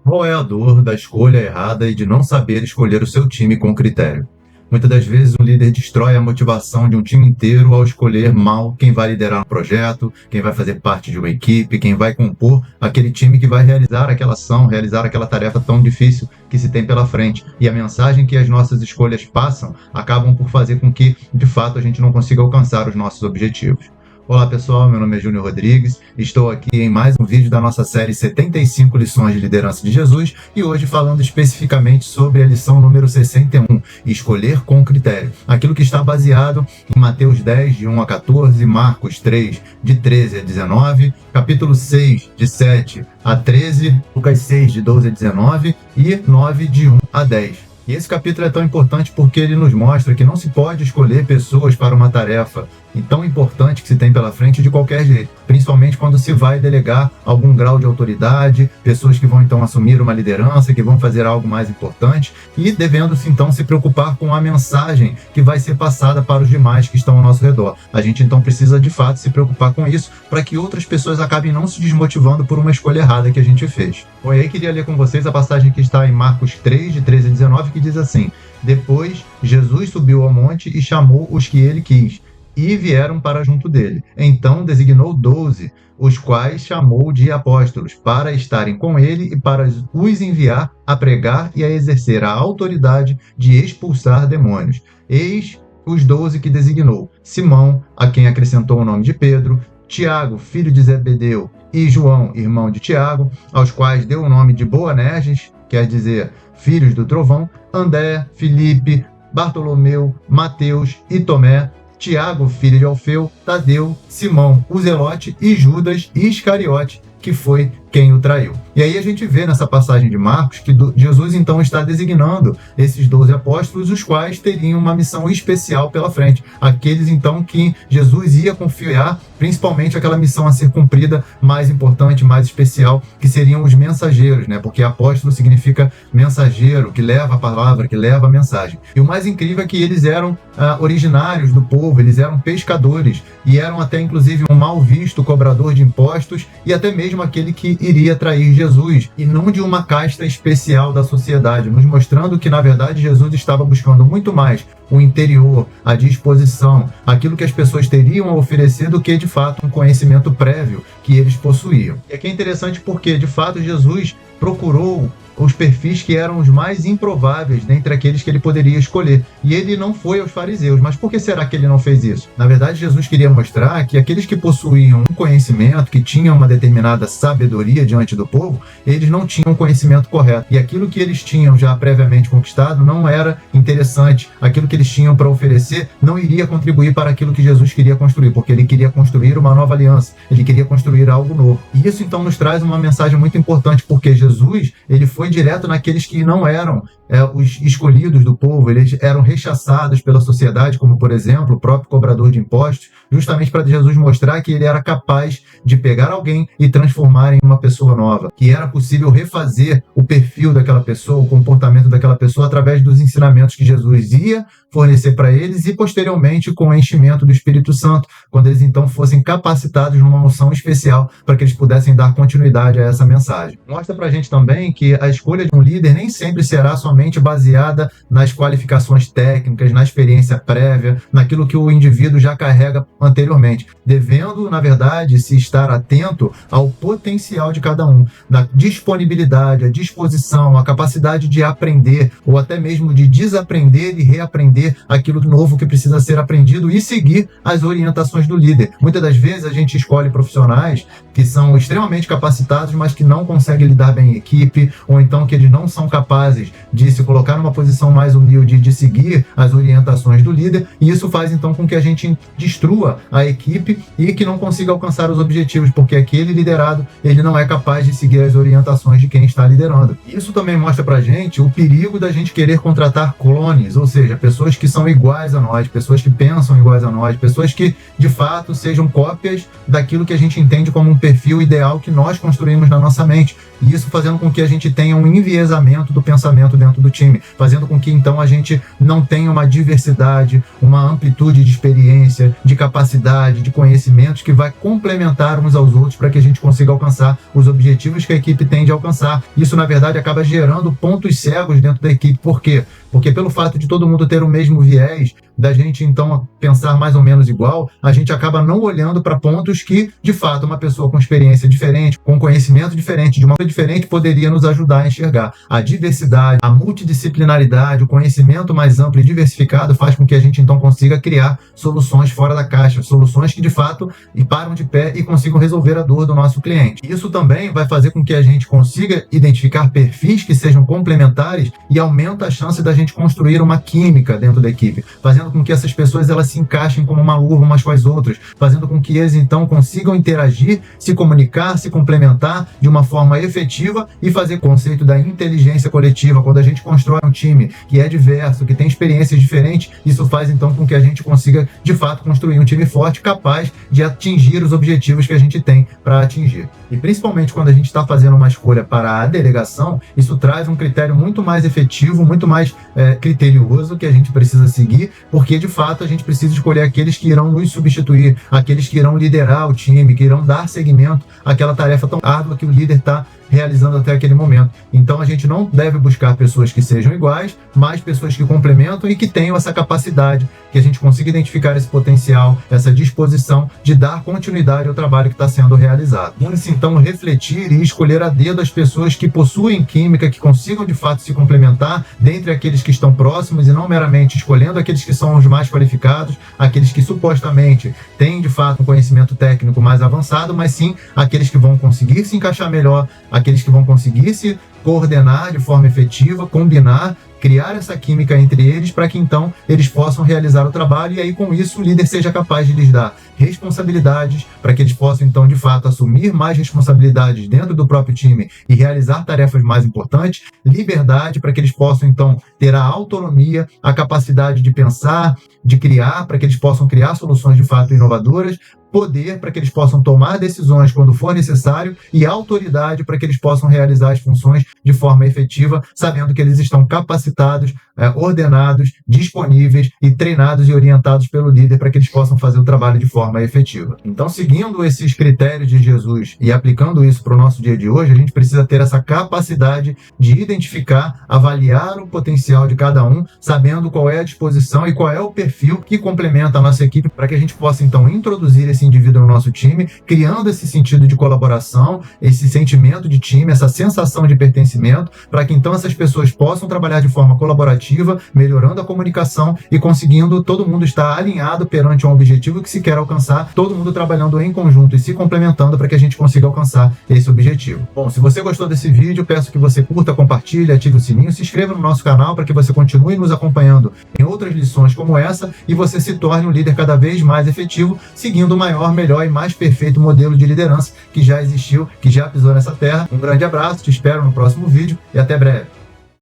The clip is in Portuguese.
Qual é a dor da escolha errada e de não saber escolher o seu time com critério? Muitas das vezes, um líder destrói a motivação de um time inteiro ao escolher mal quem vai liderar um projeto, quem vai fazer parte de uma equipe, quem vai compor aquele time que vai realizar aquela ação, realizar aquela tarefa tão difícil que se tem pela frente. E a mensagem que as nossas escolhas passam acabam por fazer com que, de fato, a gente não consiga alcançar os nossos objetivos. Olá pessoal, meu nome é Júnior Rodrigues, estou aqui em mais um vídeo da nossa série 75 lições de liderança de Jesus e hoje falando especificamente sobre a lição número 61, escolher com critério. Aquilo que está baseado em Mateus 10, de 1 a 14, Marcos 3, de 13 a 19, capítulo 6, de 7 a 13, Lucas 6, de 12 a 19 e 9, de 1 a 10. E esse capítulo é tão importante porque ele nos mostra que não se pode escolher pessoas para uma tarefa tão importante que se tem pela frente de qualquer jeito, principalmente quando se vai delegar algum grau de autoridade, pessoas que vão então assumir uma liderança, que vão fazer algo mais importante e devendo-se então se preocupar com a mensagem que vai ser passada para os demais que estão ao nosso redor. A gente então precisa de fato se preocupar com isso para que outras pessoas acabem não se desmotivando por uma escolha errada que a gente fez. Bom, e aí queria ler com vocês a passagem que está em Marcos 3, de 13 a 19, que diz assim: Depois Jesus subiu ao monte e chamou os que ele quis, e vieram para junto dele. Então designou 12, os quais chamou de apóstolos, para estarem com ele e para os enviar a pregar e a exercer a autoridade de expulsar demônios. Eis os 12 que designou: Simão, a quem acrescentou o nome de Pedro, Tiago, filho de Zebedeu, e João, irmão de Tiago, aos quais deu o nome de Boanerges, quer dizer, filhos do trovão, André, Filipe, Bartolomeu, Mateus e Tomé, Tiago, filho de Alfeu, Tadeu, Simão, o Zelote e Judas Iscariote, que foi quem o traiu. E aí a gente vê nessa passagem de Marcos que Jesus então está designando esses 12 apóstolos, os quais teriam uma missão especial pela frente. Aqueles então que Jesus ia confiar principalmente aquela missão a ser cumprida mais importante, mais especial, que seriam os mensageiros, né? Porque apóstolo significa mensageiro, que leva a palavra, que leva a mensagem. E o mais incrível é que eles eram originários do povo, eles eram pescadores e eram até inclusive um mal visto cobrador de impostos e até mesmo aquele que iria trair Jesus, e não de uma casta especial da sociedade, nos mostrando que, na verdade, Jesus estava buscando muito mais o interior, a disposição, aquilo que as pessoas teriam a oferecer do que, de fato, um conhecimento prévio que eles possuíam. E aqui é interessante porque, de fato, Jesus procurou os perfis que eram os mais improváveis dentre aqueles que ele poderia escolher. E ele não foi aos fariseus. Mas por que será que ele não fez isso? Na verdade, Jesus queria mostrar que aqueles que possuíam um conhecimento, que tinham uma determinada sabedoria diante do povo, eles não tinham um conhecimento correto. E aquilo que eles tinham já previamente conquistado não era interessante. Aquilo que eles tinham para oferecer não iria contribuir para aquilo que Jesus queria construir, porque ele queria construir uma nova aliança. Ele queria construir algo novo. E isso então nos traz uma mensagem muito importante, porque Jesus, ele foi direto naqueles que não eram os escolhidos do povo, eles eram rechaçados pela sociedade, como por exemplo o próprio cobrador de impostos, justamente para Jesus mostrar que ele era capaz de pegar alguém e transformar em uma pessoa nova, que era possível refazer o perfil daquela pessoa, o comportamento daquela pessoa através dos ensinamentos que Jesus ia fornecer para eles e posteriormente com o enchimento do Espírito Santo, quando eles então fossem capacitados numa unção especial para que eles pudessem dar continuidade a essa mensagem. Mostra para a gente também que a escolha de um líder nem sempre será somente baseada nas qualificações técnicas, na experiência prévia, naquilo que o indivíduo já carrega anteriormente, devendo, na verdade, se estar atento ao potencial de cada um, da disponibilidade, a disposição, a capacidade de aprender ou até mesmo de desaprender e reaprender aquilo novo que precisa ser aprendido e seguir as orientações do líder. Muitas das vezes a gente escolhe profissionais que são extremamente capacitados, mas que não conseguem lidar bem em equipe, ou então que eles não são capazes de se colocar numa posição mais humilde, de seguir as orientações do líder, e isso faz então com que a gente destrua a equipe e que não consiga alcançar os objetivos, porque aquele liderado, ele não é capaz de seguir as orientações de quem está liderando. Isso também mostra pra gente o perigo da gente querer contratar clones, ou seja, pessoas que são iguais a nós, pessoas que pensam iguais a nós, pessoas que de fato sejam cópias daquilo que a gente entende como um perfil ideal que nós construímos na nossa mente, e isso fazendo com que a gente tenha um enviesamento do pensamento dentro dentro do time, fazendo com que então a gente não tenha uma diversidade, uma amplitude de experiência, de capacidade, de conhecimentos que vai complementar uns aos outros para que a gente consiga alcançar os objetivos que a equipe tem de alcançar. Isso, na verdade, acaba gerando pontos cegos dentro da equipe. Por quê? Porque pelo fato de todo mundo ter o mesmo viés, da gente então pensar mais ou menos igual, a gente acaba não olhando para pontos que, de fato, uma pessoa com experiência diferente, com conhecimento diferente, de uma forma diferente, poderia nos ajudar a enxergar. A diversidade, a multidisciplinaridade, o conhecimento mais amplo e diversificado faz com que a gente então consiga criar soluções fora da caixa, soluções que de fato param de pé e consigam resolver a dor do nosso cliente. Isso também vai fazer com que a gente consiga identificar perfis que sejam complementares e aumenta a chance da gente construir uma química dentro da equipe, fazendo com que essas pessoas elas se encaixem como uma luva umas com as outras, fazendo com que eles então consigam interagir, se comunicar, se complementar de uma forma efetiva e fazer o conceito da inteligência coletiva. Quando a gente constrói um time que é diverso, que tem experiências diferentes, isso faz então com que a gente consiga de fato construir um time forte, capaz de atingir os objetivos que a gente tem para atingir. E principalmente quando a gente está fazendo uma escolha para a delegação, isso traz um critério muito mais efetivo, muito mais criterioso que a gente precisa seguir, porque de fato a gente precisa escolher aqueles que irão nos substituir, aqueles que irão liderar o time, que irão dar seguimento àquela tarefa tão árdua que o líder está realizando até aquele momento. Então a gente não deve buscar pessoas que sejam iguais, mas pessoas que complementam e que tenham essa capacidade, que a gente consiga identificar esse potencial, essa disposição de dar continuidade ao trabalho que está sendo realizado. Vamos então refletir e escolher a dedo as pessoas que possuem química, que consigam de fato se complementar dentre aqueles que estão próximos e não meramente escolhendo aqueles que são os mais qualificados, aqueles que supostamente têm de fato um conhecimento técnico mais avançado, mas sim aqueles que vão conseguir se encaixar melhor, aqueles que vão conseguir se coordenar de forma efetiva, combinar, criar essa química entre eles para que então eles possam realizar o trabalho e aí com isso o líder seja capaz de lhes dar responsabilidades para que eles possam então de fato assumir mais responsabilidades dentro do próprio time e realizar tarefas mais importantes, liberdade para que eles possam então ter a autonomia, a capacidade de pensar, de criar, para que eles possam criar soluções de fato inovadoras, poder para que eles possam tomar decisões quando for necessário e autoridade para que eles possam realizar as funções de forma efetiva, sabendo que eles estão capacitados, ordenados, disponíveis e treinados e orientados pelo líder para que eles possam fazer o trabalho de forma efetiva. Então, seguindo esses critérios de Jesus e aplicando isso para o nosso dia de hoje, a gente precisa ter essa capacidade de identificar, avaliar o potencial de cada um, sabendo qual é a disposição e qual é o perfil que complementa a nossa equipe para que a gente possa então introduzir esse indivíduo no nosso time, criando esse sentido de colaboração, esse sentimento de time, essa sensação de pertencimento, para que então essas pessoas possam trabalhar de forma colaborativa, melhorando a comunicação e conseguindo todo mundo estar alinhado perante um objetivo que se quer alcançar, todo mundo trabalhando em conjunto e se complementando para que a gente consiga alcançar esse objetivo. Bom, se você gostou desse vídeo, peço que você curta, compartilhe, ative o sininho, se inscreva no nosso canal para que você continue nos acompanhando em outras lições como essa e você se torne um líder cada vez mais efetivo, seguindo o maior, melhor e mais perfeito modelo de liderança que já existiu, que já pisou nessa terra. Um grande abraço, te espero no próximo vídeo e até breve.